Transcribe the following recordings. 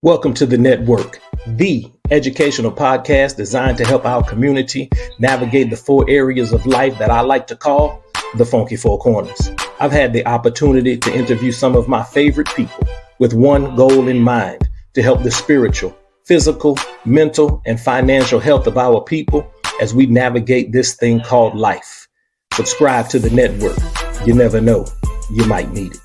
Welcome to the network, the educational podcast designed to help our community navigate the four areas of life that I like to call the funky four corners. I've had the opportunity to interview some of my favorite people with one goal in mind: to help the spiritual, physical, mental, and financial health of our people as we navigate this thing called life. Subscribe to the network. You never know, you might need it.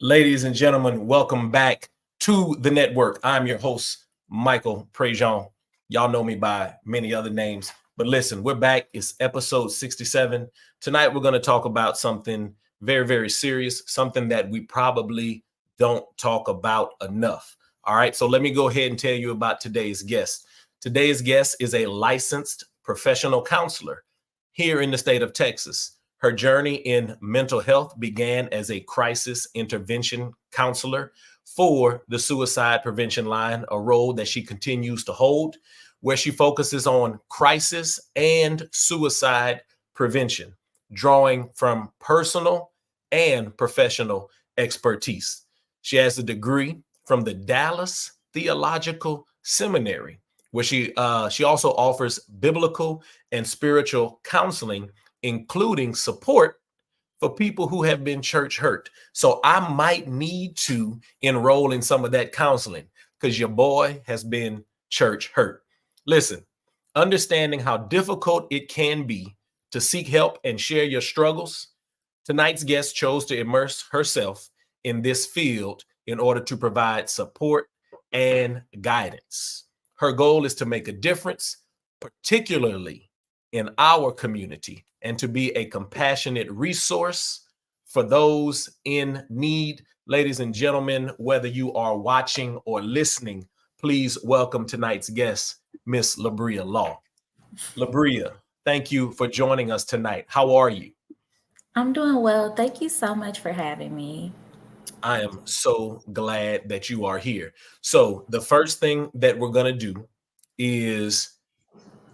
Ladies and gentlemen, welcome back to the network. I'm your host, Michael Prejean. Y'all know me by many other names, but listen, we're back. It's episode 67. Tonight, we're going to talk about something very, very serious, something that we probably don't talk about enough. All right, so let me go ahead and tell you about today's guest. Today's guest is a licensed professional counselor here in the state of Texas. Her journey in mental health began as a crisis intervention counselor for the Suicide Prevention Line, a role that she continues to hold, where she focuses on crisis and suicide prevention, drawing from personal and professional expertise. She has a degree from the Dallas Theological Seminary, where she also offers biblical and spiritual counseling, including support for people who have been church hurt. So I might need to enroll in some of that counseling because your boy has been church hurt. Listen, understanding how difficult it can be to seek help and share your struggles, tonight's guest chose to immerse herself in this field in order to provide support and guidance. Her goal is to make a difference, particularly in our community, and to be a compassionate resource for those in need. Ladies and gentlemen, whether you are watching or listening, please welcome tonight's guest, Miss Labrea Law. Labrea, thank you for joining us tonight. How are you? I'm doing well. Thank you so much for having me. I am so glad that you are here. So the first thing that we're going to do is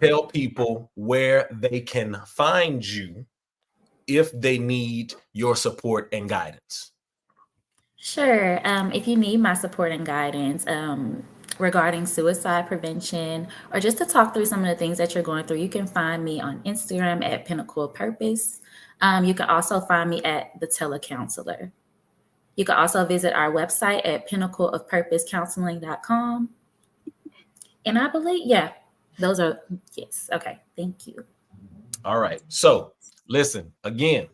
tell people where they can find you if they need your support and guidance. Sure. If you need my support and guidance regarding suicide prevention or just to talk through some of the things that you're going through, you can find me on Instagram at Pinnacle of Purpose. You can also find me at the Telecounselor. You can also visit our website at pinnacleofpurposecounseling.com. And I believe, yes. Okay. Thank you. All right. So listen, again,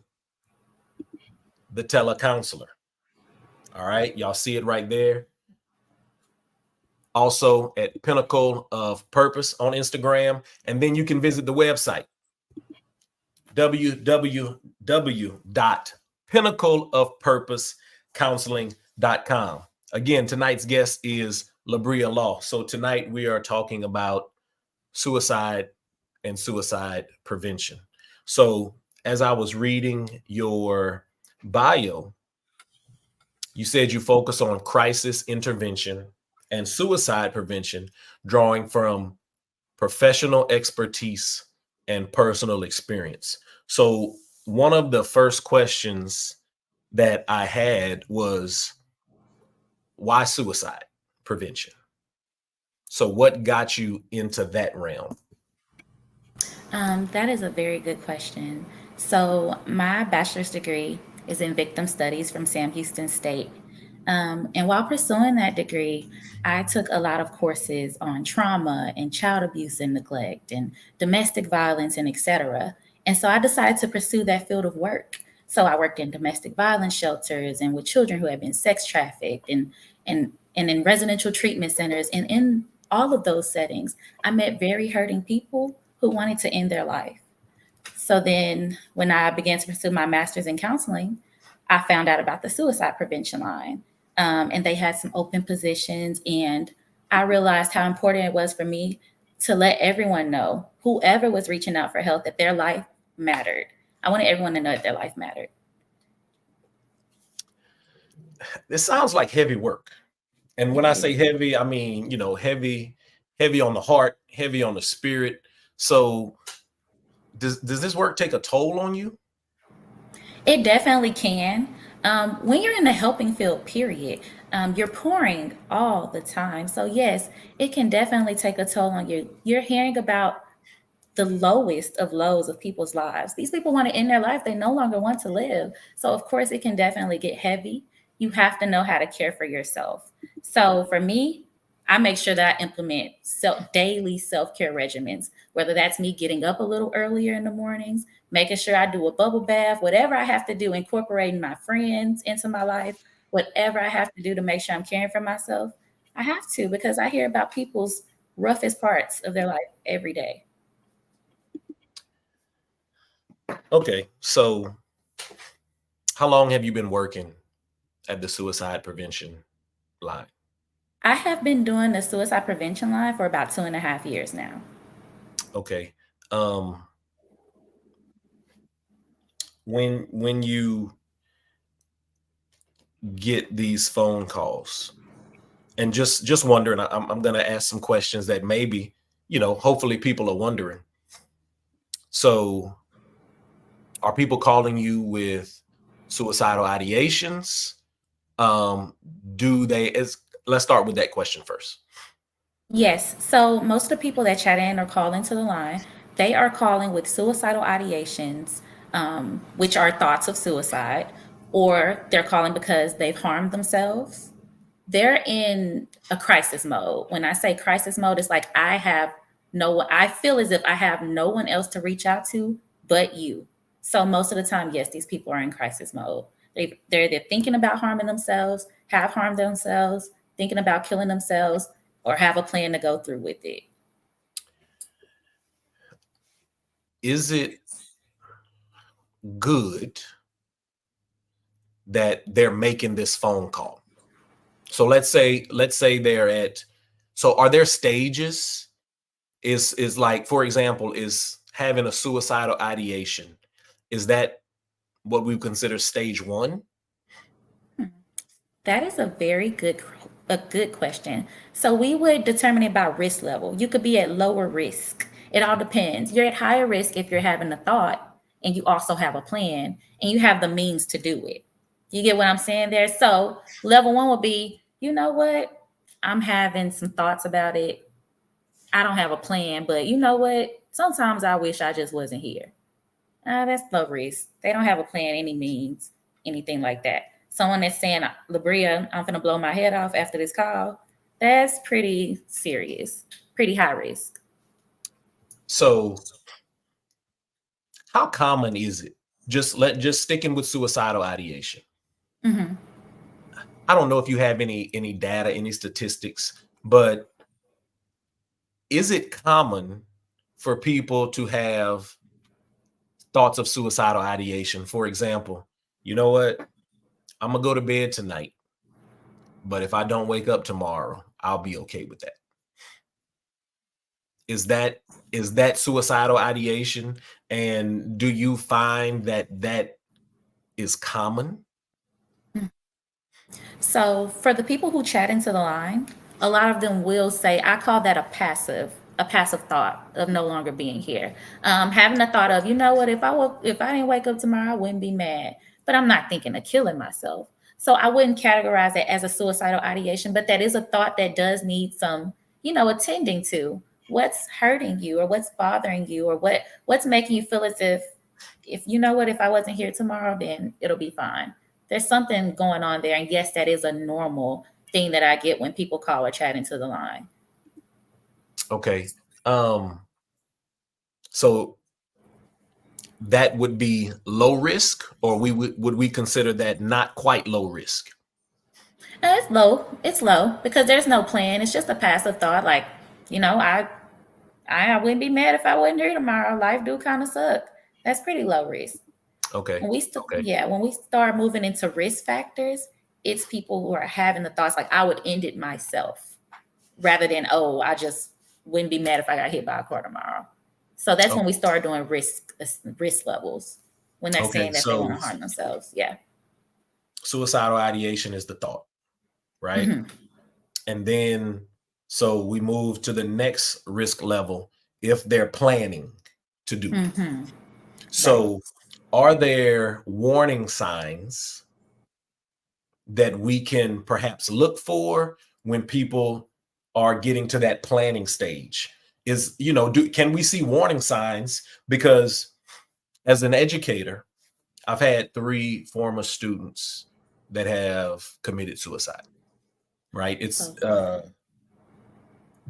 the Telecounselor. All right. Y'all see it right there. Also at Pinnacle of Purpose on Instagram. And then you can visit the website, www.pinnacleofpurposecounseling.com. Again, tonight's guest is Labrea Law. So tonight we are talking about suicide and suicide prevention. So as I was reading your bio, you said you focus on crisis intervention and suicide prevention, drawing from professional expertise and personal experience. So one of the first questions that I had was, why suicide prevention? So what got you into that realm? That is a very good question. So, my bachelor's degree is in victim studies from Sam Houston State. And while pursuing that degree, I took a lot of courses on trauma and child abuse and neglect and domestic violence and etc. And so I decided to pursue that field of work. So I worked in domestic violence shelters and with children who have been sex trafficked and in residential treatment centers. And in all of those settings, I met very hurting people who wanted to end their life. So then when I began to pursue my master's in counseling, I found out about the suicide prevention line. And they had some open positions. And I realized how important it was for me to let everyone know, whoever was reaching out for help, that their life mattered. I wanted everyone to know that their life mattered. This sounds like heavy work. And when It I is. say heavy, I mean, heavy on the heart, heavy on the spirit. So does this work take a toll on you? It definitely can. When you're in the helping field, period, you're pouring all the time. So, yes, it can definitely take a toll on you. You're hearing about the lowest of lows of people's lives. These people want to end their life. They no longer want to live. So, of course, it can definitely get heavy. You have to know how to care for yourself. So, for me, I make sure that I implement daily self care regimens, whether that's me getting up a little earlier in the mornings, making sure I do a bubble bath, whatever I have to do, incorporating my friends into my life, whatever I have to do to make sure I'm caring for myself. I have to because I hear about people's roughest parts of their life every day. Okay, so how long have you been working at the suicide prevention line? I have been doing the suicide prevention line for about 2.5 years now. Okay. Um, when you get these phone calls, and just wondering, I'm going to ask some questions that maybe, hopefully people are wondering. So, are people calling you with suicidal ideations? Um, do they? Let's start with that question first. Yes, so most of the people that chat in or call into the line, they are calling with suicidal ideations, which are thoughts of suicide, or they're calling because they've harmed themselves. They're in a crisis mode. When I say crisis mode, it's like I feel as if I have no one else to reach out to but you. So most of the time, yes, these people are in crisis mode. They're either thinking about harming themselves, have harmed themselves, thinking about killing themselves, or have a plan to go through with it. Is it good that they're making this phone call? So let's say they're at. So are there stages? Is like, for example, is having a suicidal ideation, is that what we consider stage one? That is a good question. So we would determine it by risk level. You could be at lower risk. It all depends. You're at higher risk if you're having a thought and you also have a plan and you have the means to do it. You get what I'm saying there? So level one would be, you know what? I'm having some thoughts about it. I don't have a plan, but you know what? Sometimes I wish I just wasn't here. That's low risk. They don't have a plan, any means, anything like that. Someone that's saying, Labrea, I'm gonna blow my head off after this call, that's pretty serious, pretty high risk. So how common is it? Just sticking with suicidal ideation. Hmm. I don't know if you have any data, any statistics, but is it common for people to have thoughts of suicidal ideation? For example, you know what? I'm gonna go to bed tonight, but if I don't wake up tomorrow, I'll be okay with that. Is that is that suicidal ideation? And do you find that that is common? So for the people who chat into the line, a lot of them will say, I call that a passive thought of no longer being here. Having a thought of, you know what, if I didn't wake up tomorrow, I wouldn't be mad. But I'm not thinking of killing myself. So I wouldn't categorize it as a suicidal ideation, but that is a thought that does need some, attending to. What's hurting you or what's bothering you or what's making you feel as if you know what, if I wasn't here tomorrow, then it'll be fine. There's something going on there. And yes, that is a normal thing that I get when people call or chat into the line. Okay. Um, so that would be low risk, or would we consider that not quite low risk? It's low. It's low because there's no plan. It's just a passive thought. Like, you know, I wouldn't be mad if I wasn't here tomorrow. Life do kind of suck. That's pretty low risk. Okay. Okay. When we start moving into risk factors, it's people who are having the thoughts like I would end it myself rather than, oh, I just wouldn't be mad if I got hit by a car tomorrow. So that's when we Okay. start doing risk levels when they're Okay. saying that they want So to harm themselves. Yeah. suicidal ideation is the thought, right? Hmm. And then so we move to the next risk level if they're planning to do it. Hmm. Right. So are there warning signs that we can perhaps look for when people are getting to that planning stage? Is, can we see warning signs? Because as an educator, I've had 3 former students that have committed suicide, right? So It's sad.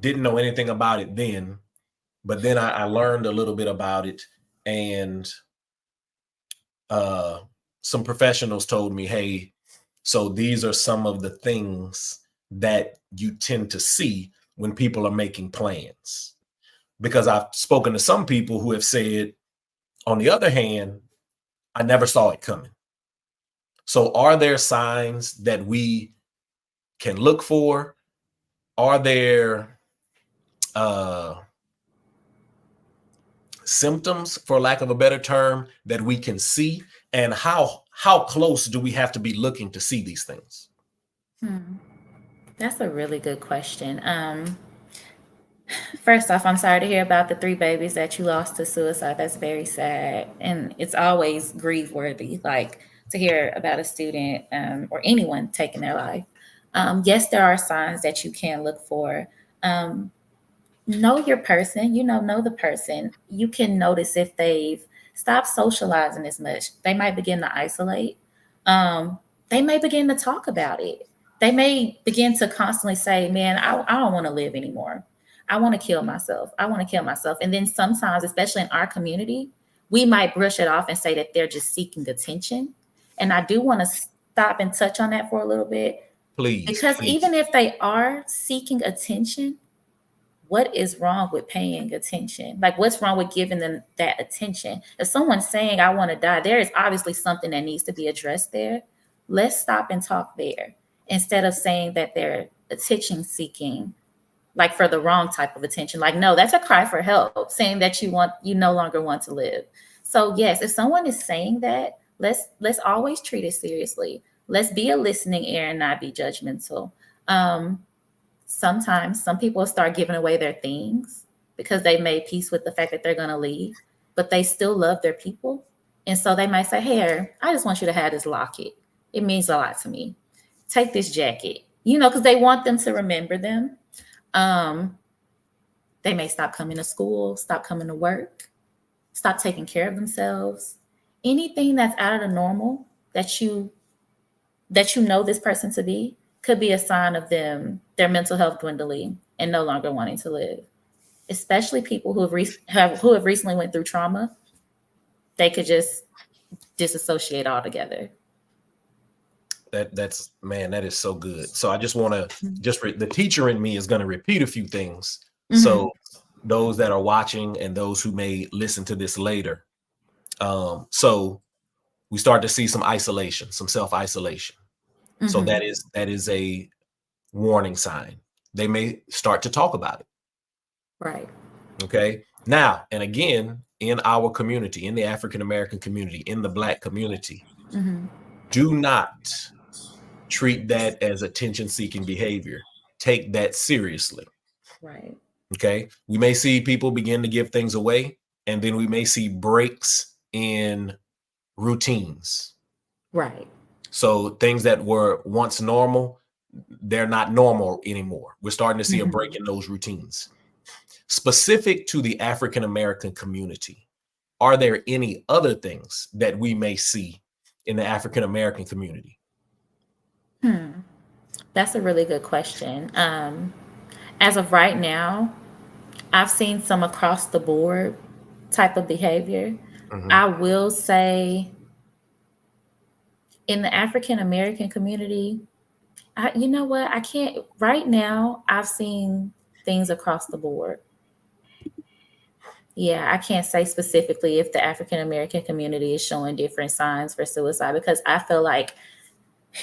didn't know anything about it then, but then I learned a little bit about it, and uh, some professionals told me, hey, so these are some of the things that you tend to see when people are making plans. Because I've spoken to some people who have said, on the other hand, I never saw it coming. So are there signs that we can look for? Are there uh, symptoms, for lack of a better term, that we can see? And how close do we have to be looking to see these things? Hmm. That's a really good question. First off, I'm sorry to hear about the 3 babies that you lost to suicide. That's very sad. And it's always grief worthy, like to hear about a student or anyone taking their life. Yes, there are signs that you can look for. Um, know your person, know the person. You can notice if they've stopped socializing as much. They might begin to isolate. um, they may begin to talk about it. They may begin to constantly say, man, I don't want to live anymore. I want to kill myself. I want to kill myself. And then sometimes, especially in our community, we might brush it off and say that they're just seeking attention. And I do want to stop and touch on that for a little bit, Please, because please. even if they are seeking attention, what is wrong with paying attention? Like, what's wrong with giving them that attention? If someone's saying, I want to die, there is obviously something that needs to be addressed there. Let's stop and talk there instead of saying that they're attention seeking, like for the wrong type of attention. Like, no, that's a cry for help, saying that you no longer want to live. So yes, if someone is saying that, let's always treat it seriously. Let's be a listening ear and not be judgmental. Um, Sometimes some people start giving away their things because they made peace with the fact that they're going to leave, but they still love their people. And so they might say, hey, I just want you to have this locket. It means a lot to me. Take this jacket, because they want them to remember them. Um, they may stop coming to school, stop coming to work, stop taking care of themselves. Anything that's out of the normal that you know this person to be could be a sign of their mental health dwindling and no longer wanting to live. Especially people who have recently went through trauma, they could just disassociate altogether. That's man, that is so good. So I just want to the teacher in me is going to repeat a few things. Mm-hmm. So those that are watching and those who may listen to this later. So we start to see some isolation, some self-isolation. So Mm-hmm. that is a warning sign. They may start to talk about it. Right. Okay. Now, and again, in our community, in the African American community, in the Black community, Mm-hmm. do not treat that as attention seeking behavior. Take that seriously. Right. Okay. We may see people begin to give things away, and then we may see breaks in routines. Right. So things that were once normal, they're not normal anymore. We're starting to see a break Mm-hmm. in those routines. Specific to the African American community, are there any other things that we may see in the African American community? Hmm. That's a really good question. As of right now, I've seen some across the board type of behavior. Mhm. I will say in the African American community, you know what? I can't right now. I've seen things across the board. Yeah, I can't say specifically if the African American community is showing different signs for suicide, because I feel like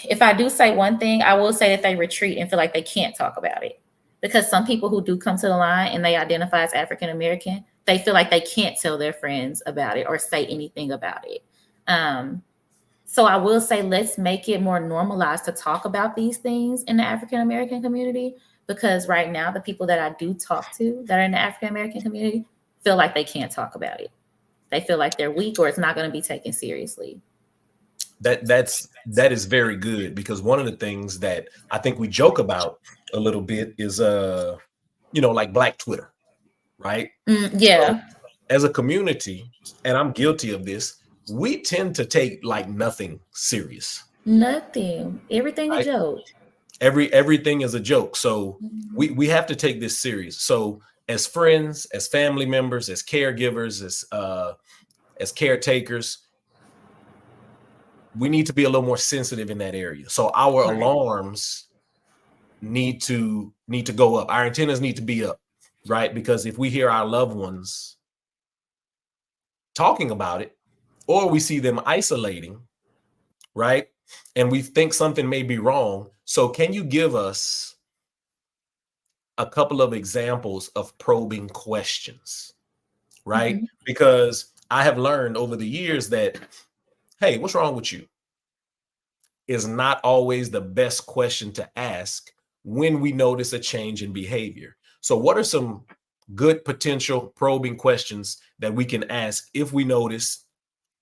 if I do say one thing, I will say that they retreat and feel like they can't talk about it. Because some people who do come to the line and they identify as African American, they feel like they can't tell their friends about it or say anything about it. Um, So I will say, let's make it more normalized to talk about these things in the African American community, because right now the people that I do talk to that are in the African American community feel like they can't talk about it. They feel like they're weak or it's not going to be taken seriously. That is very good, because one of the things that I think we joke about a little bit is like Black Twitter, right? So Yeah. as a community, and I'm guilty of this, we tend to take like nothing serious, Nothing. Everything a right? joke. Everything is a joke. So Mhm. we have to take this serious. So as friends, as family members, as caregivers, as caretakers, we need to be a little more sensitive in that area. So our Right. alarms need to go up. Our antennas need to be up, right? Because if we hear our loved ones talking about it, or we see them isolating, right? And we think something may be wrong. So can you give us a couple of examples of probing questions, right? Mhm. Because I have learned over the years that, hey, what's wrong with you, is not always the best question to ask when we notice a change in behavior. So, what are some good potential probing questions that we can ask if we notice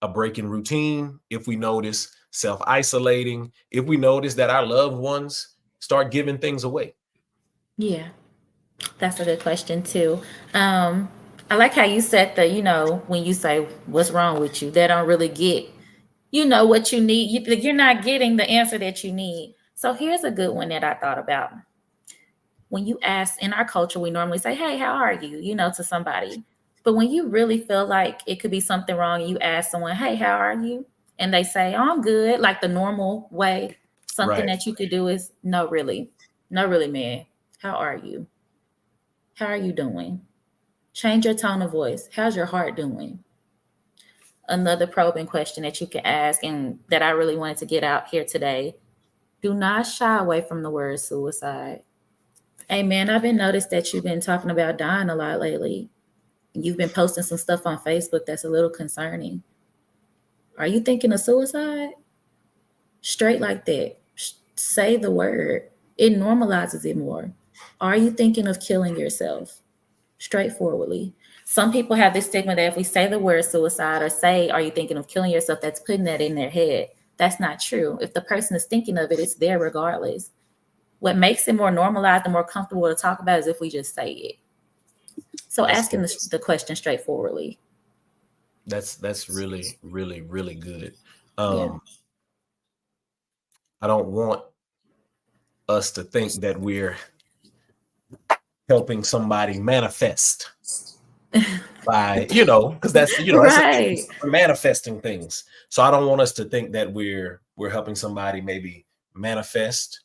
a break in routine, if we notice self isolating, if we notice that our loved ones start giving things away? Yeah. That's a good question too. Um, I like how you said that, when you say what's wrong with you, they don't really get, what you need. You're not getting the answer that you need. So here's a good one that I thought about. When you ask in our culture, we normally say, "Hey, how are you?" To somebody. But when you really feel like it could be something wrong, you ask someone, "Hey, how are you?" And they say, "Oh, I'm good," like the normal way. Something Right. that you could do is, "No, really, no, really, man. How are you? How are you doing?" Change your tone of voice. How's your heart doing? Another probing question that you can ask, and that I really wanted to get out here today: do not shy away from the word suicide. Hey, man, I've been noticed that you've been talking about dying a lot lately. You've been posting some stuff on Facebook that's a little concerning. Are you thinking of suicide? Straight like that. Say the word. It normalizes it more. Are you thinking of killing yourself? Straightforwardly. Some people have this stigma that if we say the word suicide or say, "Are you thinking of killing yourself?" that's putting that in their head. That's not true. If the person is thinking of it, it's there regardless. What makes it more normalized and more comfortable to talk about is if we just say it. So That's asking good. the question straightforwardly. That's really, really, really good. Yeah. Um, I don't want us to think that we're helping somebody manifest by, because that's, that's a thing. Right. We're manifesting things. So I don't want us to think that we're helping somebody maybe manifest.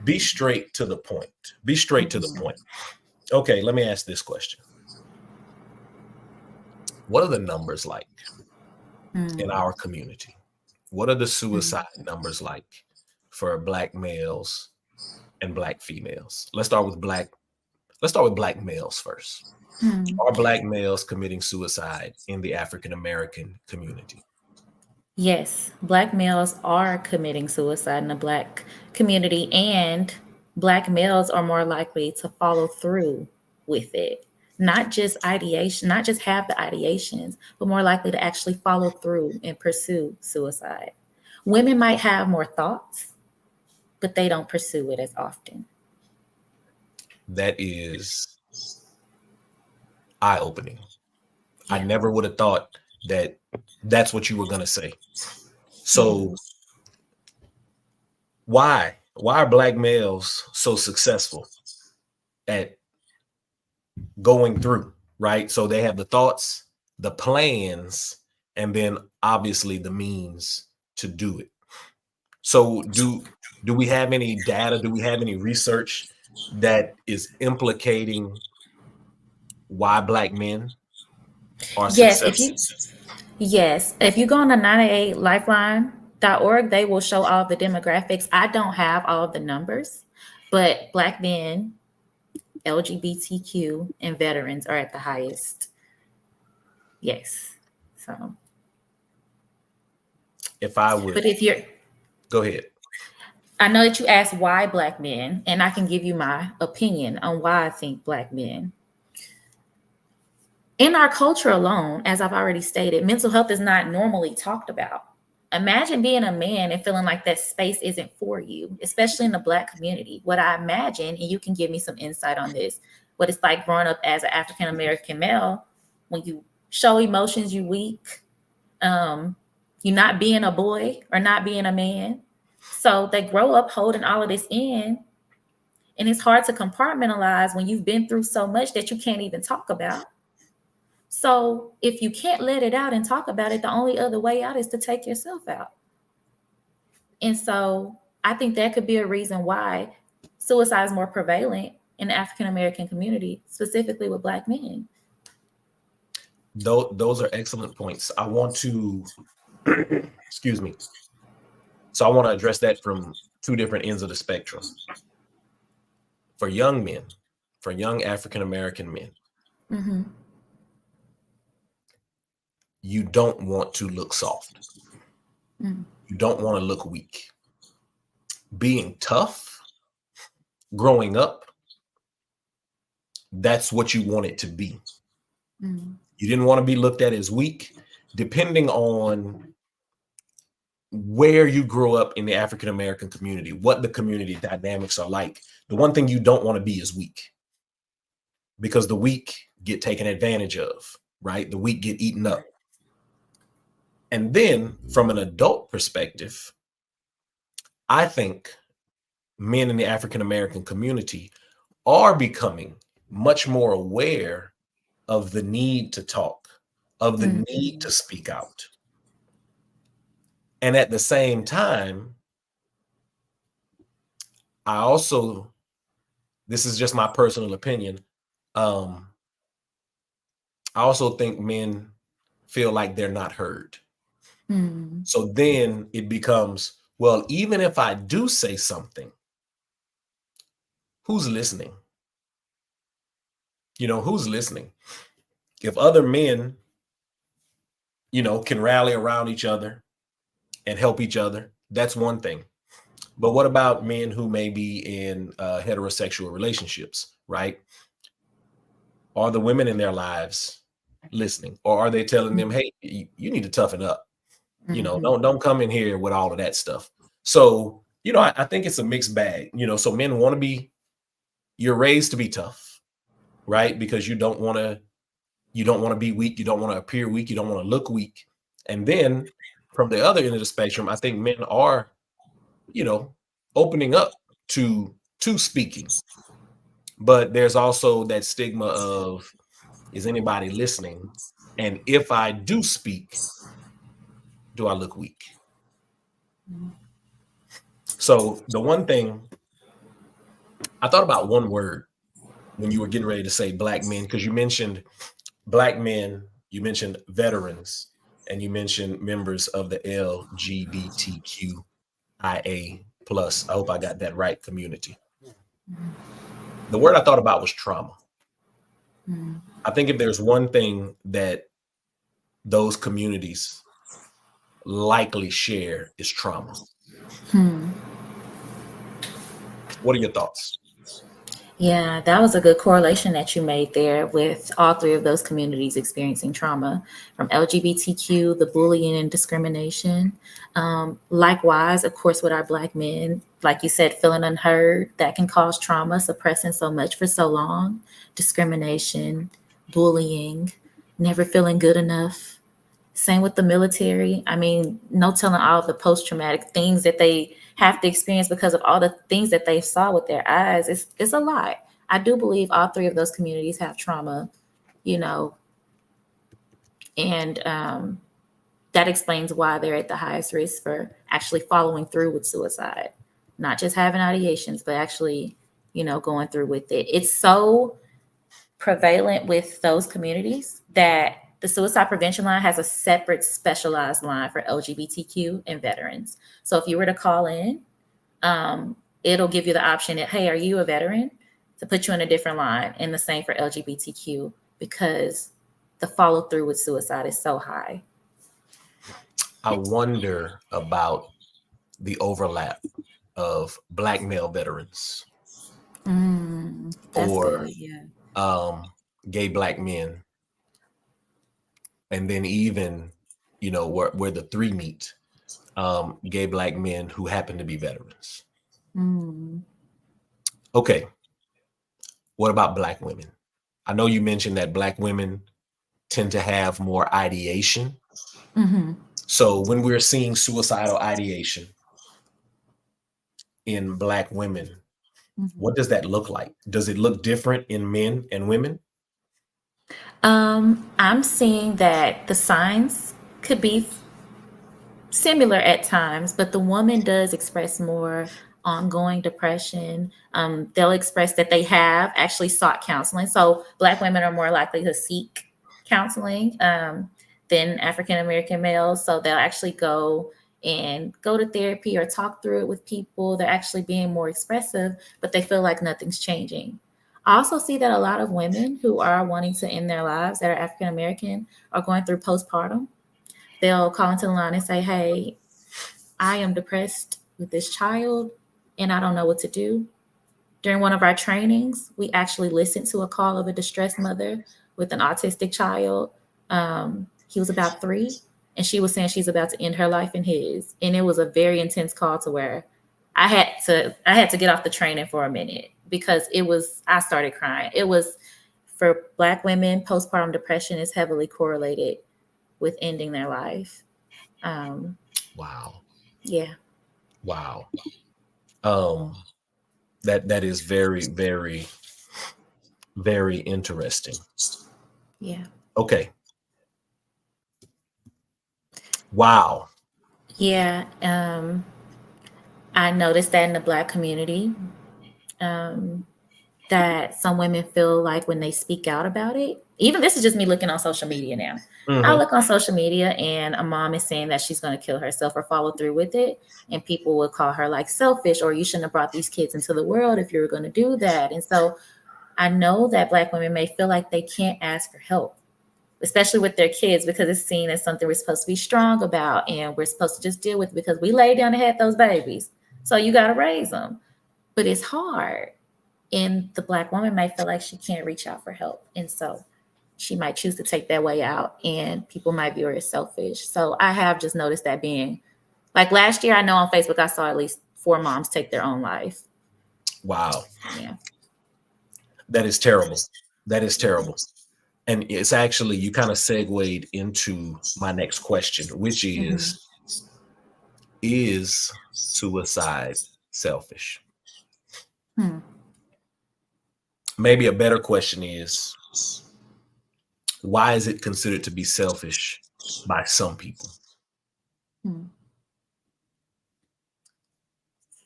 Be straight to the point. Be straight to the point. Okay, let me ask this question. What are the numbers like in Mm-hmm. our community? What are the suicide numbers like for Black males and Black females? Let's start with Black males first. Mm-hmm. Are Black males committing suicide in the African American community? Yes, Black males are committing suicide in the Black community, and Black males are more likely to follow through with it. Not just ideation, not just have the ideations, but more likely to actually follow through and pursue suicide. Women might have more thoughts, but they don't pursue it as often. That is eye-opening. I Yeah. never would have thought that that's what you were going to say. Yeah. So why are Black males so successful at going through, right? So they have the thoughts, the plans, and then obviously the means to do it. So do we have any data? Do we have any research that is implicating why Black men are Yes, successful? if you go on the 98lifeline.org, they will show all the demographics. I don't have all of the numbers, but Black men, LGBTQ, and veterans are at the highest. Yes. So, If I would but if you're, go ahead. I know that you asked why Black men, and I can give you my opinion on why I think Black men. In our culture alone, as I've already stated, mental health is not normally talked about. Imagine being a man and feeling like that space isn't for you, especially in the Black community. What I imagine, and you can give me some insight on this, what it's like growing up as an African American male, when you show emotions, you weak, um, you not being a boy or not being a man. So they grow up holding all of this in, and it's hard to compartmentalize when you've been through so much that you can't even talk about. So if you can't let it out and talk about it, the only other way out is to take yourself out. And so I think that could be a reason why suicide is more prevalent in the African American community, specifically with Black men. Those are excellent points. I want to, excuse me. So I want to address that from two different ends of the spectrum. For young men, for young African American men, Mm-hmm. you don't want to look soft. Mm-hmm. You don't want to look weak. Being tough, growing up, that's what you want it to be. Mm-hmm. You didn't want to be looked at as weak, depending on where you grow up in the African American community, what the community dynamics are like. The one thing you don't want to be is weak, because the weak get taken advantage of, right? The weak get eaten up. And then from an adult perspective, I think men in the African American community are becoming much more aware of the need to talk, of the need to speak out. And at the same time, I also, this is just my personal opinion, I also think men feel like they're not heard. Mm-hmm. So then it becomes, well, even if I do say something, who's listening? Who's listening? If other men, can rally around each other and help each other, that's one thing. But what about men who may be in heterosexual relationships, right? Are the women in their lives listening, or are they telling them, hey, you need to toughen up? Don't come in here with all of that stuff. So, I think it's a mixed bag. So men want to be, you're raised to be tough, right? Because you don't want to be weak, you don't want to appear weak, you don't want to look weak. And then from the other end of the spectrum, I think men are, opening up to speaking. But there's also that stigma of, is anybody listening? And if I do speak, do I look weak? So the one thing, I thought about one word when you were getting ready to say Black men, because you mentioned Black men, you mentioned veterans, and you mentioned members of the LGBTQIA plus. I hope I got that right, community. The word I thought about was trauma. I think if there's one thing that those communities likely share, is trauma. What are your thoughts? Yeah, that was a good correlation that you made there with all three of those communities experiencing trauma, from LGBTQ, the bullying and discrimination. Likewise, of course, with our Black men, like you said, feeling unheard, that can cause trauma, suppressing so much for so long, discrimination, bullying, never feeling good enough. Same with the military. I mean, no telling all the post-traumatic things that they have to experience because of all the things that they saw with their eyes. It's a lot. I do believe all three of those communities have trauma, you know, and that explains why they're at the highest risk for actually following through with suicide, not just having ideations, but actually, going through with it. It's so prevalent with those communities that the suicide prevention line has a separate specialized line for LGBTQ and veterans. So if you were to call in, it'll give you the option that, hey, are you a veteran? To put you in a different line, and the same for LGBTQ, because the follow through with suicide is so high. I wonder about the overlap of Black male veterans That's or good. Yeah. gay Black men and then even, where the three meet, gay black men who happen to be veterans. Mm. Okay, what about black women? I know you mentioned that black women tend to have more ideation. Hmm. So when we're seeing suicidal ideation in black women, Hmm. what does that look like? Does it look different in men and women? I'm seeing that the signs could be similar at times, but the woman does express more ongoing depression. They'll express that they have actually sought counseling. So Black women are more likely to seek counseling than African American males. So they'll actually go to therapy or talk through it with people. They're actually being more expressive, but they feel like nothing's changing. I also see that a lot of women who are wanting to end their lives that are African American are going through postpartum. They'll call into the line and say, "Hey, I am depressed with this child and I don't know what to do." During one of our trainings, we actually listened to a call of a distressed mother with an autistic child. He was about 3, and she was saying she's about to end her life and his. And it was a very intense call to where I had to get off the training for a minute because I started crying. It was for Black women, postpartum depression is heavily correlated with ending their life. Um, Wow. yeah, Wow. Um, that is very, very, very interesting. yeah. Okay. Wow. Yeah, I noticed that in the Black community, um, that some women feel like when they speak out about it, even this is just me looking on social media now. I Hmm. look on social media and a mom is saying that she's going to kill herself or follow through with it. And people would call her like selfish, or you shouldn't have brought these kids into the world if you were going to do that. And so I know that Black women may feel like they can't ask for help, especially with their kids, because it's seen as something we're supposed to be strong about and we're supposed to just deal with because we laid down and had those babies. So you got to raise them. But it's hard. And the Black woman might feel like she can't reach out for help. And so she might choose to take that way out, and people might view her as selfish. So I have just noticed that being like last year, I know on Facebook, I saw at least 4 moms take their own life. Wow. Yeah. That is terrible. That is terrible. And it's actually, you kind of segued into my next question, which Hmm. is suicide selfish? Hmm. Maybe a better question is, why is it considered to be selfish by some people? Hmm.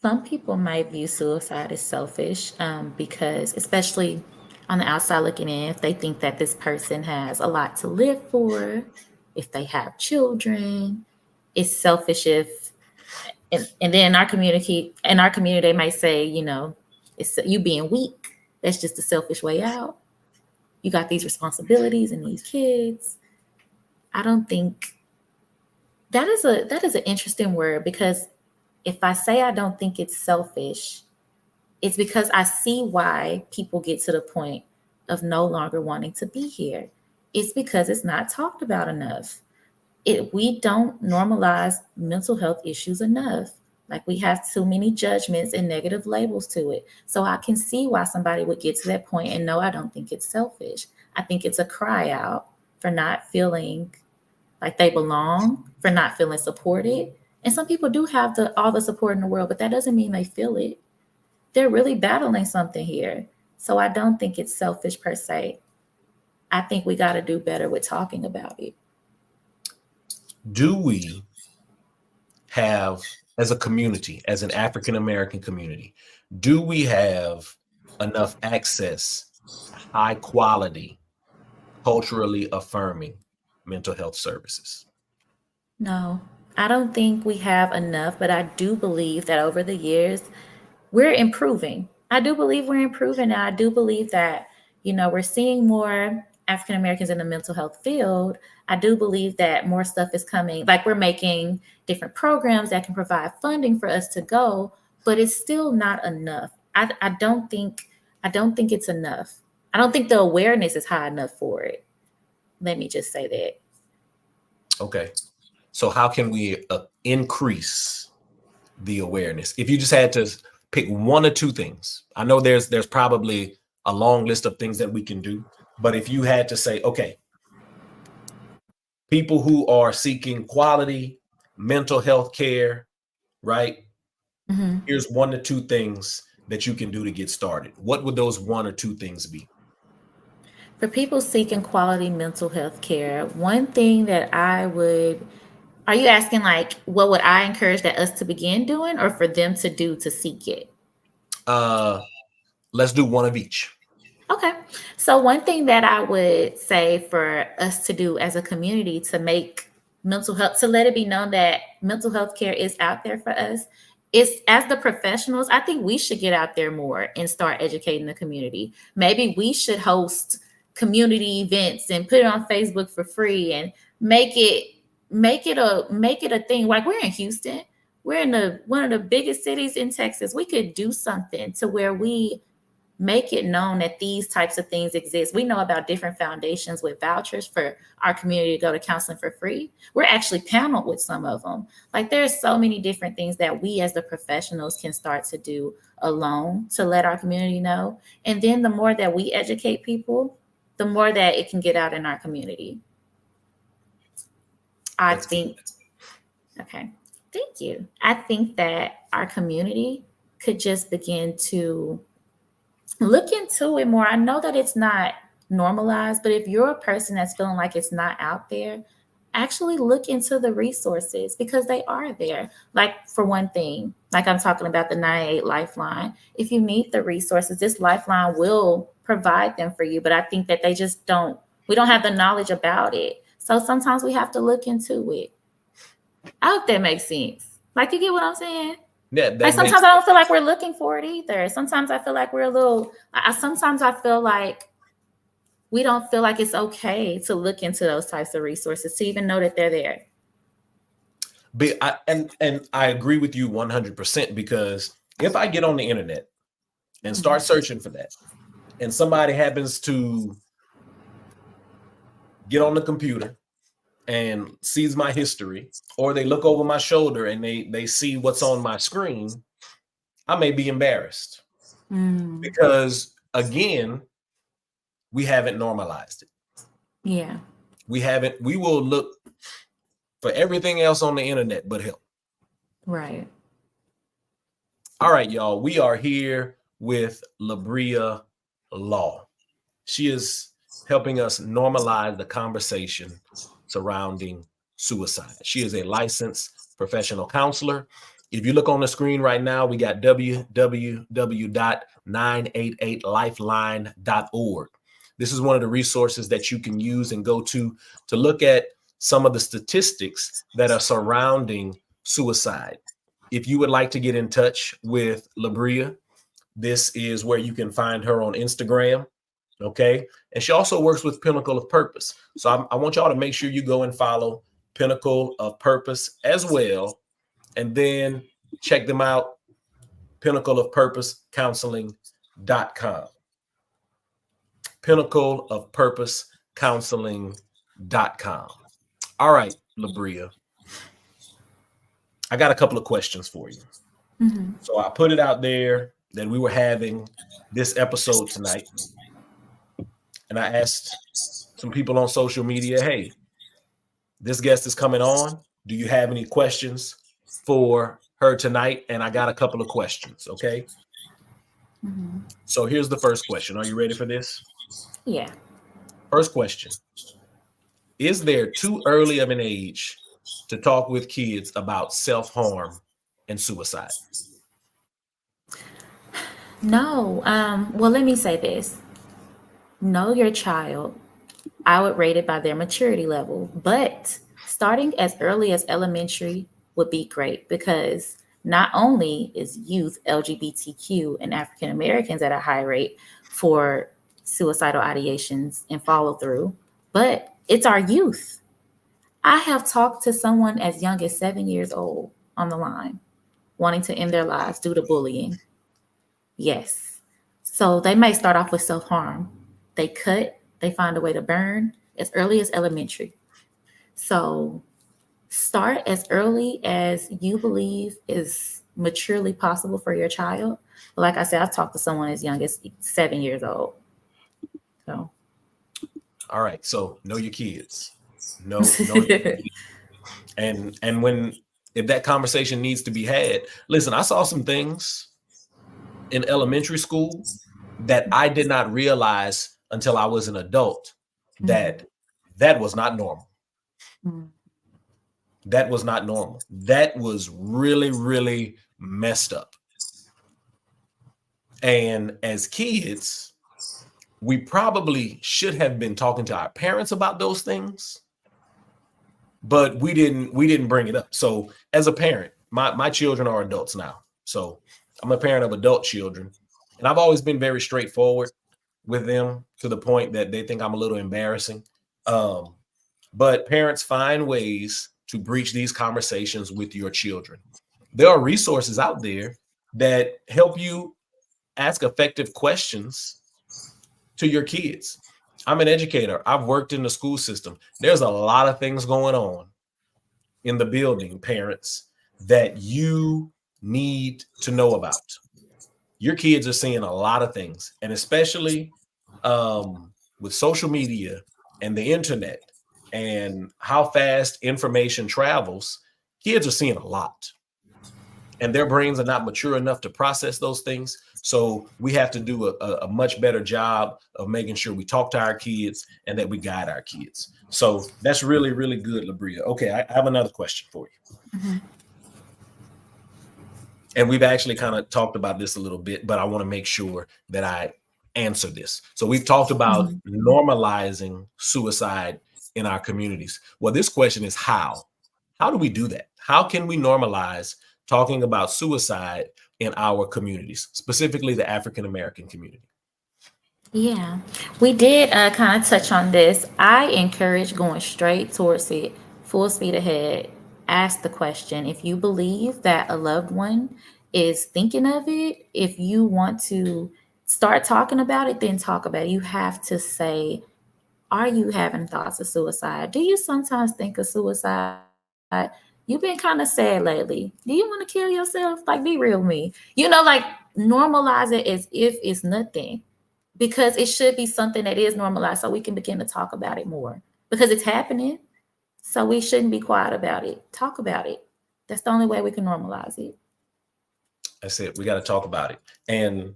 Some people might view suicide as selfish because, especially on the outside looking in, if they think that this person has a lot to live for, if they have children, it's selfish if, and then in our community, they might say, it's you being weak. That's just a selfish way out. You got these responsibilities and these kids. I don't think that is an interesting word because if I say I don't think it's selfish, it's because I see why people get to the point of no longer wanting to be here. It's because it's not talked about enough. We don't normalize mental health issues enough. Like we have too many judgments and negative labels to it. So I can see why somebody would get to that point and no, I don't think it's selfish. I think it's a cry out for not feeling like they belong, for not feeling supported. And some people do have all the support in the world, but that doesn't mean they feel it. They're really battling something here. So I don't think it's selfish per se. I think we got to do better with talking about it. Do we have, as a community, as an African American community, do we have enough access to high quality, culturally affirming mental health services? No, I don't think we have enough, but I do believe that over the years, we're improving. I do believe we're improving. And I do believe that, we're seeing more African Americans in the mental health field. I do believe that more stuff is coming. Like we're making different programs that can provide funding for us to go, but it's still not enough. I don't think it's enough. I don't think the awareness is high enough for it. Let me just say that. Okay. So how can we increase the awareness? If you just had to pick one or two things, I know there's probably a long list of things that we can do, but if you had to say, okay, people who are seeking quality mental health care, right? Mhm. Here's one to two things that you can do to get started. What would those one or two things be? For people seeking quality mental health care, one thing that I would, are you asking like what would I encourage that us to begin doing or for them to do to seek it? Uh, let's do one of each. Okay. So, one thing that I would say for us to do as a community to make mental health, to let it be known that mental health care is out there for us, is as the professionals, I think we should get out there more and start educating the community. Maybe we should host community events and put it on Facebook for free and make it a thing. Like we're in Houston, we're in the one of the biggest cities in Texas. We could do something to where we make it known that these types of things exist. We know about different foundations with vouchers for our community to go to counseling for free. We're actually paneled with some of them. Like there's so many different things that we as the professionals can start to do alone to let our community know. And then the more that we educate people, the more that it can get out in our community. I Excellent. think, okay, thank you. I think that our community could just begin to look into it more. I know that it's not normalized, but if you're a person that's feeling like it's not out there, actually look into the resources because they are there. Like for one thing, like I'm talking about the 98 Lifeline. If you need the resources, this lifeline will provide them for you, but I think that they just don't we don't have the knowledge about it. So sometimes we have to look into it. I hope that makes sense. Like you get what I'm saying? Yeah, Like that makes sometimes I don't feel like we're looking for it either. Sometimes I feel like we're a little. Sometimes I feel like we don't feel like it's okay to look into those types of resources to even know that they're there. and I agree with you 100% because if I get on the internet and Mhm. start searching for that, and somebody happens to get on the computer and sees my history, or they look over my shoulder and they see what's on my screen, I may be embarrassed Mm, because again, we haven't normalized it. yeah. We will look for everything else on the internet but help. Right. All right, y'all. We are here with Labrea Law. She is helping us normalize the conversation surrounding suicide. She is a licensed professional counselor. If you look on the screen right now, we got www.988lifeline.org. This is one of the resources that you can use and go to look at some of the statistics that are surrounding suicide. If you would like to get in touch with Labrea, this is where you can find her on Instagram. Okay. And she also works with Pinnacle of Purpose. So I want y'all to make sure you go and follow Pinnacle of Purpose as well. And then check them out, Pinnacle of Purpose Counseling.com. Pinnacle of Purpose Counseling.com. All right, Labrea, I got a couple of questions for you. Hmm. So I put it out there that we were having this episode tonight. And I asked some people on social media, hey, this guest is coming on. Do you have any questions for her tonight? And I got a couple of questions. Okay. Hmm. So here's the first question. Are you ready for this? Yeah. First question: is there too early of an age to talk with kids about self harm and suicide? No. Well, let me say this. Know your child. I would rate it by their maturity level, but starting as early as elementary would be great because not only is youth LGBTQ and African Americans at a high rate for suicidal ideations and follow through, but it's our youth. I have talked to someone as young as 7 years old on the line wanting to end their lives due to bullying. Yes. So they may start off with self harm. They cut, they find a way to burn as early as elementary. So start as early as you believe is maturely possible for your child. Like I said, I've talked to someone as young as 7 years old. So All right. So know your kids. Know your kids. And when if that conversation needs to be had, listen, I saw some things in elementary school that I did not realize until I was an adult that that was not normal. Mhm. That was not normal. That was really, really messed up. And as kids, we probably should have been talking to our parents about those things, but we didn't bring it up. So as a parent, my children are adults now. So I'm a parent of adult children, and I've always been very straightforward with them to the point that they think I'm a little embarrassing. Um, but parents find ways to breach these conversations with your children. There are resources out there that help you ask effective questions to your kids. I'm an educator. I've worked in the school system. There's a lot of things going on in the building, parents, that you need to know about. Your kids are seeing a lot of things, and especially with social media and the internet and how fast information travels, kids are seeing a lot, and their brains are not mature enough to process those things. So we have to do a much better job of making sure we talk to our kids and that we guide our kids. So that's really, really good, Labrea. Okay, I have another question for you. Mhm. And we've actually kind of talked about this a little bit, but I want to make sure that I answer this. So we've talked about Mhm. normalizing suicide in our communities. Well, this question is how? How do we do that? How can we normalize talking about suicide in our communities, specifically the African American community? Yeah, we did kind of touch on this. I encourage going straight towards it, full speed ahead. Ask the question if you believe that a loved one is thinking of it, if you want to start talking about it, then talk about it. You have to say, are you having thoughts of suicide? Do you sometimes think of suicide? You've been kind of sad lately. Do you want to kill yourself? Like, be real with me. Like normalize it as if it's nothing because it should be something that is normalized so we can begin to talk about it more because it's happening. So we shouldn't be quiet about it. Talk about it. That's the only way we can normalize it. That's it. We got to talk about it. And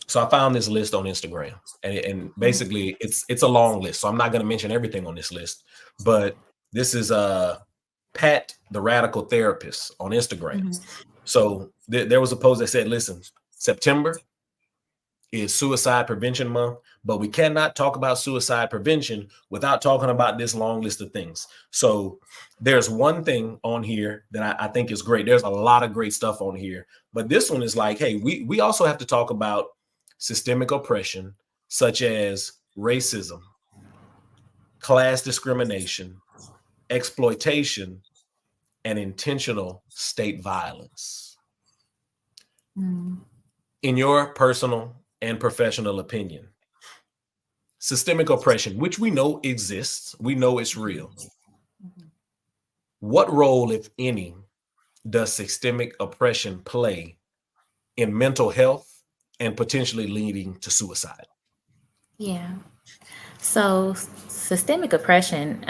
so I found this list on Instagram, and basically it's a long list. So I'm not going to mention everything on this list, but this is Pat the Radical Therapist on Instagram. Mhm. So there was a post that said, "Listen, September is Suicide Prevention Month, but we cannot talk about suicide prevention without talking about this long list of things." So there's one thing on here that I think is great. There's a lot of great stuff on here, but this one is like, hey, we also have to talk about systemic oppression, such as racism, class discrimination, exploitation, and intentional state violence. Mm. In your personal and professional opinion, systemic oppression, which we know exists, we know it's real. Mhm. What role, if any, does systemic oppression play in mental health and potentially leading to suicide? Yeah. So systemic oppression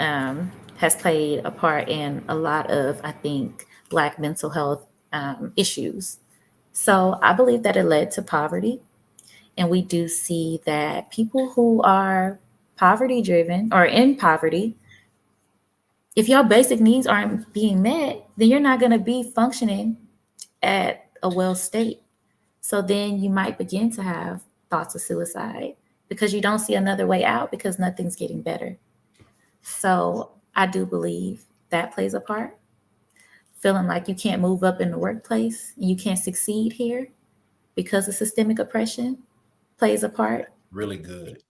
has played a part in a lot of, I think, Black mental health issues. So I believe that it led to poverty. And we do see that people who are poverty driven or in poverty, if your basic needs aren't being met, then you're not going to be functioning at a well state. So then you might begin to have thoughts of suicide because you don't see another way out because nothing's getting better. So I do believe that plays a part. Feeling like you can't move up in the workplace and you can't succeed here because of systemic oppression plays a part. Really good.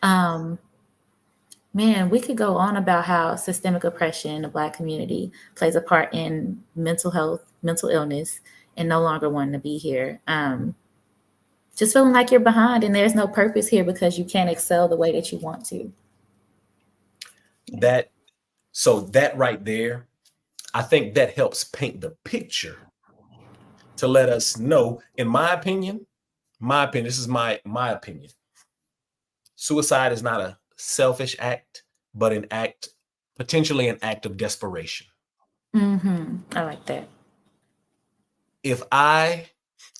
Um, Man, we could go on about how systemic oppression in the Black community plays a part in mental health, mental illness, and no longer wanting to be here. Just feeling like you're behind and there's no purpose here because you can't excel the way that you want to. Yeah. That So that right there, I think that helps paint the picture to let us know, in my opinion, this is my opinion. Suicide is not a selfish act, but potentially an act of desperation. I like that. If I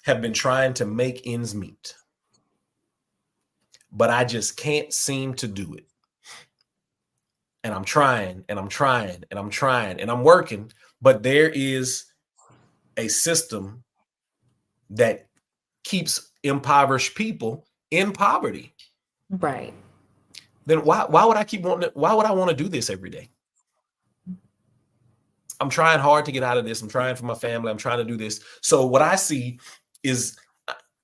have been trying to make ends meet, but I just can't seem to do it, and I'm trying and I'm trying and I'm trying and I'm working, but there is a system that keeps impoverished people in poverty, Right. then why would I keep wanting why would I want to do this every day? I'm trying hard to get out of this. I'm trying for my family. I'm trying to do this. So what I see is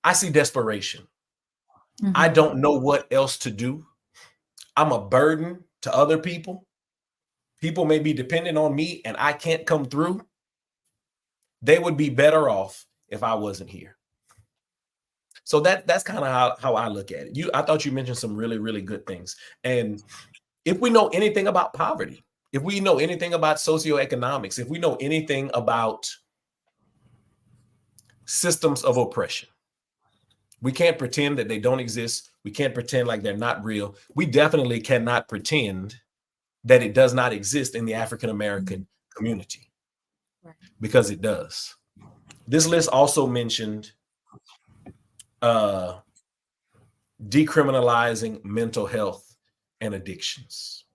I see desperation. I don't know what else to do. I'm a burden to other people. People may be dependent on me and I can't come through. They would be better off if I wasn't here. So that's kind of how I look at it. I thought you mentioned some really, really good things. And if we know anything about poverty, if we know anything about socioeconomics, if we know anything about systems of oppression, we can't pretend that they don't exist. We can't pretend like they're not real. We definitely cannot pretend that it does not exist in the African American community, because it does. This list also mentioned decriminalizing mental health and addictions.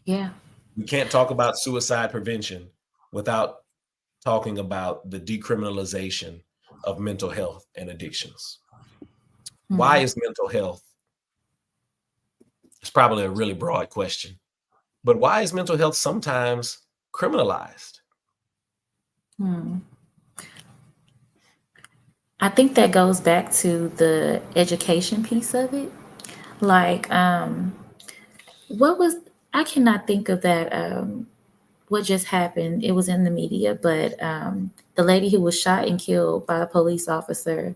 Yeah. We can't talk about suicide prevention without talking about the decriminalization of mental health and addictions. Why is mental health? It's probably a really broad question, but why is mental health sometimes criminalized? I think that goes back to the education piece of it. Like, what was, I cannot think of that, what just happened. It was in the media, but the lady who was shot and killed by a police officer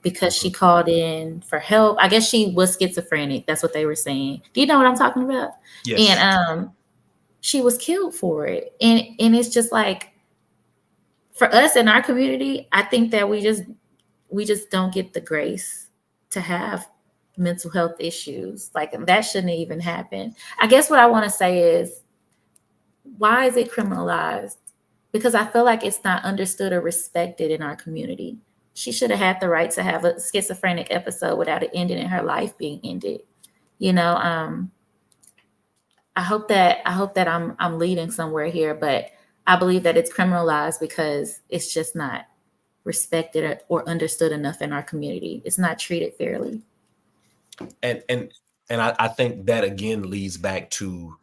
because she called in for help. I guess she was schizophrenic. That's what they were saying. Do you know what I'm talking about? Yes. And she was killed for it. And it's just like, for us in our community, I think that we just don't get the grace to have mental health issues. Like, that shouldn't even happen. I guess what I want to say is, why is it criminalized? Because I feel like it's not understood or respected in our community. She should have had the right to have a schizophrenic episode without it ending in her life being ended. You know, I hope that I'm leading somewhere here, but I believe that it's criminalized because it's just not respected or understood enough in our community. It's not treated fairly. And I think that again leads back to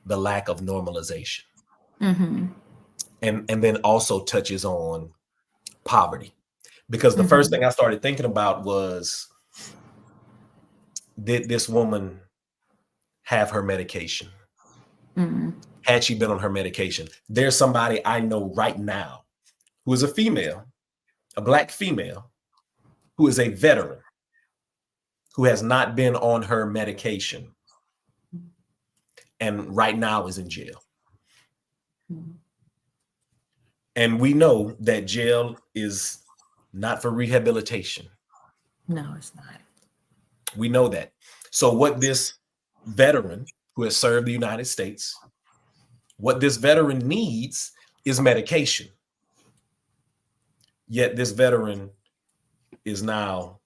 the lack of normalization. And then also touches on poverty. Because the first thing I started thinking about was, did this woman have her medication? Had she been on her medication? There's somebody I know right now who is a female, a Black female, who is a veteran, who has not been on her medication and right now is in jail. And we know that jail is not for rehabilitation. No, it's not. We know that. So what this veteran who has served the United States, what this veteran needs is medication. Yet this veteran is now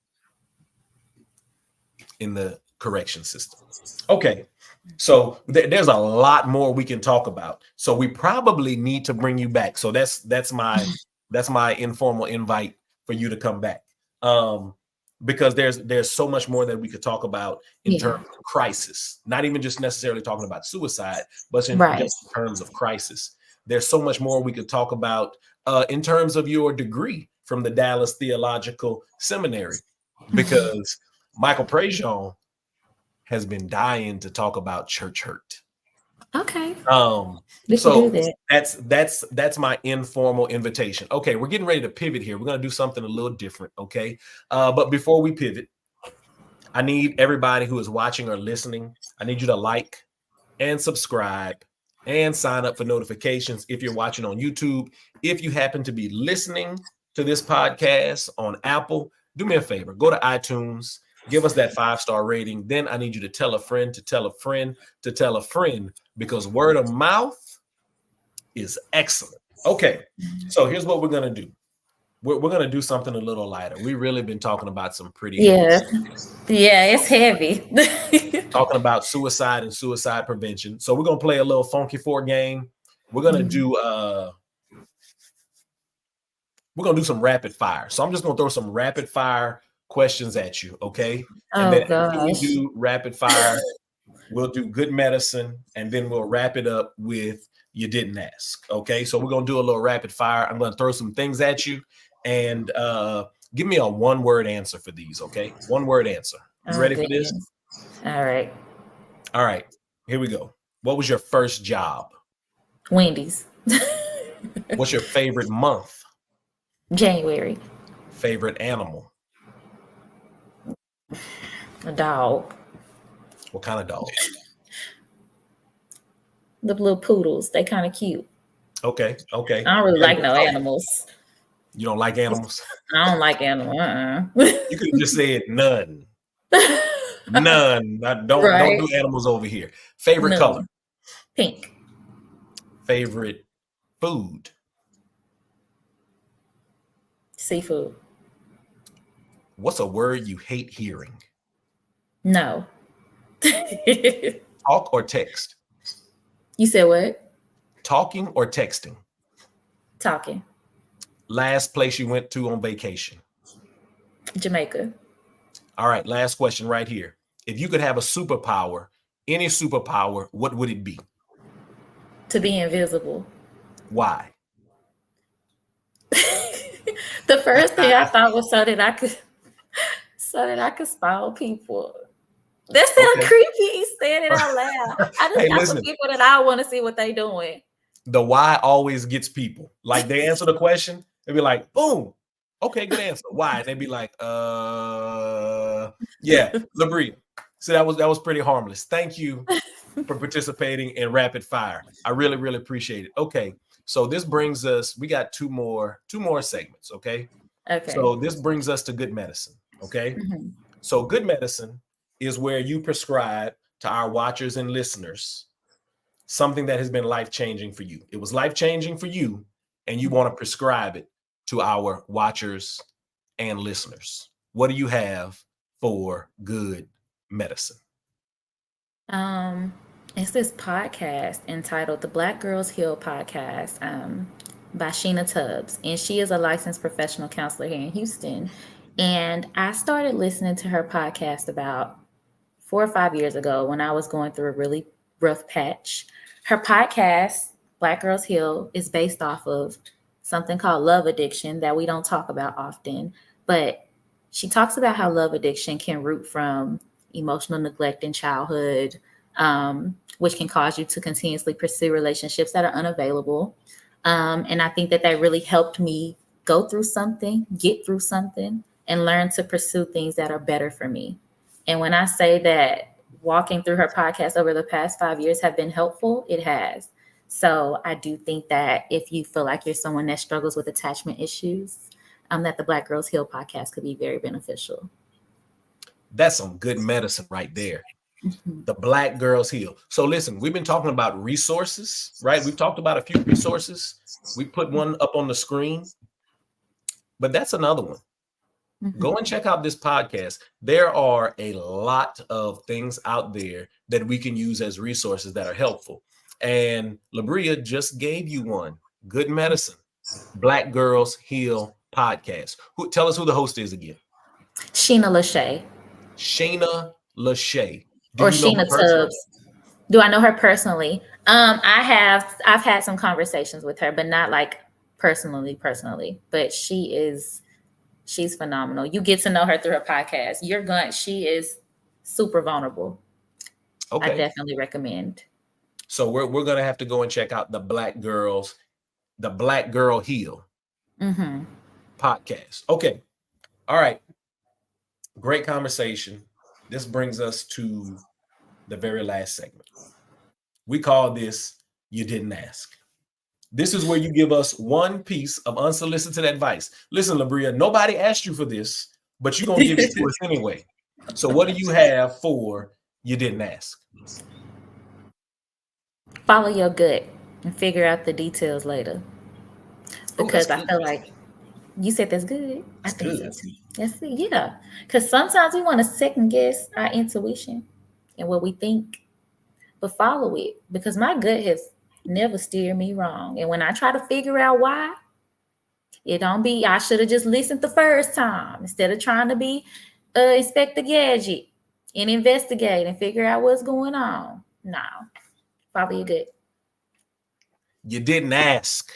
in the correction system. Okay. So there's a lot more we can talk about. So we probably need to bring you back. So that's my informal invite for you to come back. Because there's so much more that we could talk about in terms of crisis, not even just necessarily talking about suicide, but just in terms of crisis. There's so much more we could talk about in terms of your degree from the Dallas Theological Seminary, because Michael Prejean has been dying to talk about church hurt. Okay. So that's my informal invitation. Okay, we're getting ready to pivot here. We're gonna do something a little different. Okay, but before we pivot, I need everybody who is watching or listening, I need you to like, and subscribe and sign up for notifications if you're watching on YouTube. If you happen to be listening to this podcast on Apple, do me a favor, go to iTunes, give us that 5-star rating. Then I need you to tell a friend to tell a friend to tell a friend, because word of mouth is excellent. Okay, so here's what we're going to do. We're going to do something a little lighter. We've really been talking about some pretty heavy Yeah. stuff. Yeah, it's heavy. Talking about suicide and suicide prevention. So we're going to play a little Funky Four game. We're going to do some rapid fire. So I'm just going to throw some rapid fire questions at you, okay? And then after we gosh. do rapid fire, we'll do good medicine, and then we'll wrap it up with you didn't ask. Okay, so we're gonna do a little rapid fire. I'm gonna throw some things at you, and give me a one-word answer for these. Okay, one-word answer. You ready for this? Goodness. All right. All right, here we go. What was your first job? Wendy's. What's your favorite month? January. Favorite animal? A dog. What kind of dog? The little poodles. They kind of cute. Okay. I don't really like no animals. You don't like animals? I don't like animals. You could have just said none. None. Don't do animals over here. Favorite color? Pink. Favorite food? Seafood. What's a word you hate hearing? No. Talk or text? You said what? Talking or texting? Talking. Last place you went to on vacation? Jamaica. All right, last question right here. If you could have a superpower, any superpower, what would it be? To be invisible. Why? The first thing I thought was so that I could spy on people. That sounds creepy saying it out loud. I just got some people that I want to see what they doing. The why always gets people. Like they answer the question, they'd be like, boom. Okay, good answer. Why? And they'd be like, yeah, Labrea. So that was pretty harmless. Thank you for participating in rapid fire. I really, really appreciate it. Okay. So this brings us, we got two more segments. Okay. So this brings us to good medicine. Okay. Mm-hmm. So good medicine is where you prescribe to our watchers and listeners something that has been life-changing for you. It was life-changing for you, and you want to prescribe it to our watchers and listeners. What do you have for good medicine? It's this podcast entitled The Black Girls Heal Podcast by Sheena Tubbs. And she is a licensed professional counselor here in Houston. And I started listening to her podcast about 4 or 5 years ago when I was going through a really rough patch. Her podcast, Black Girls Heal, is based off of something called love addiction that we don't talk about often. But she talks about how love addiction can root from emotional neglect in childhood, which can cause you to continuously pursue relationships that are unavailable. And I think that really helped me go through something, get through something, and learn to pursue things that are better for me. And when I say that walking through her podcast over the past 5 years have been helpful, it has. So I do think that if you feel like you're someone that struggles with attachment issues, that the Black Girls Heal podcast could be very beneficial. That's some good medicine right there. Mm-hmm. The Black Girls Heal. So listen, we've been talking about resources, right? We've talked about a few resources. We put one up on the screen, but that's another one. Mm-hmm. Go and check out this podcast. There are a lot of things out there that we can use as resources that are helpful. And Labrea just gave you one. Good medicine. Black Girls Heal podcast. Tell us who the host is again. Sheena Lachey. Sheena Lachey. Or Sheena Tubbs. Do I know her personally? I've had some conversations with her, but not like personally. But she's phenomenal. You get to know her through her podcast. She is super vulnerable. Okay. I definitely recommend. So we're going to have to go and check out the Black Girl Heal podcast. Okay. All right. Great conversation. This brings us to the very last segment. We call this You Didn't Ask. This is where you give us one piece of unsolicited advice. Listen, Labrea, nobody asked you for this, but you're going to give it to us anyway. So what do you have for You Didn't Ask? Follow your gut and figure out the details later. Oh, that's Because I good. feel like you said that's good. I That's think so good. too. That's it. Yeah. Because sometimes we want to second guess our intuition and what we think, but follow it. Because my gut has never steered me wrong. And when I try to figure out why, it don't be, I should have just listened the first time instead of trying to be Inspector Gadget and investigate and figure out what's going on. No, follow your gut. You didn't ask,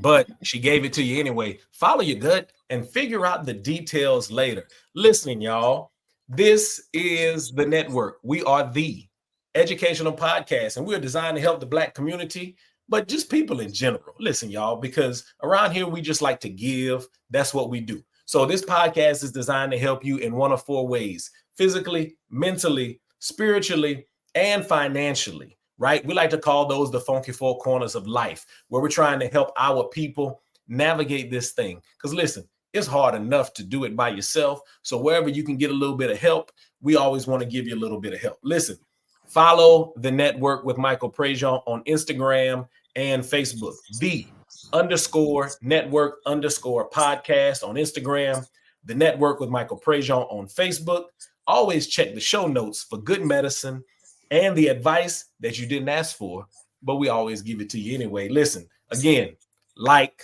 but she gave it to you anyway. Follow your gut and figure out the details later. Listening, y'all, this is the network. We are the educational podcast, and we're designed to help the Black community, but just people in general. Listen, y'all, because around here we just like to give. That's what we do. So this podcast is designed to help you in one of four ways: physically, mentally, spiritually, and financially. Right? We like to call those the funky four corners of life, where we're trying to help our people navigate this thing. Because listen, it's hard enough to do it by yourself. So wherever you can get a little bit of help, we always want to give you a little bit of help. Listen, follow the network with Michael Prejean on Instagram and Facebook. The_network_podcast on Instagram. The network with Michael Prejean on Facebook. Always check the show notes for good medicine and the advice that you didn't ask for, but we always give it to you anyway. Listen, again, like,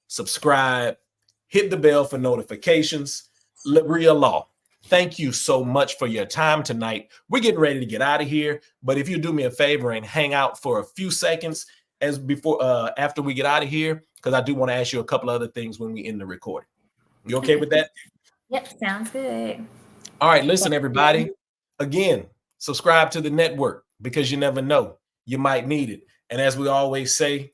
subscribe, hit the bell for notifications. Labrea Law, thank you so much for your time tonight. We're getting ready to get out of here, but if you do me a favor and hang out for a few seconds as before after we get out of here, because I do want to ask you a couple other things when we end the recording. You okay with that? Yep, sounds good. All right, listen, everybody. Again, subscribe to the network because you never know. You might need it. And as we always say,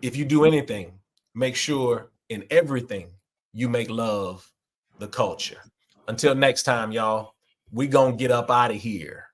if you do anything, make sure in everything you make love the culture. Until next time, y'all, we gonna get up out of here.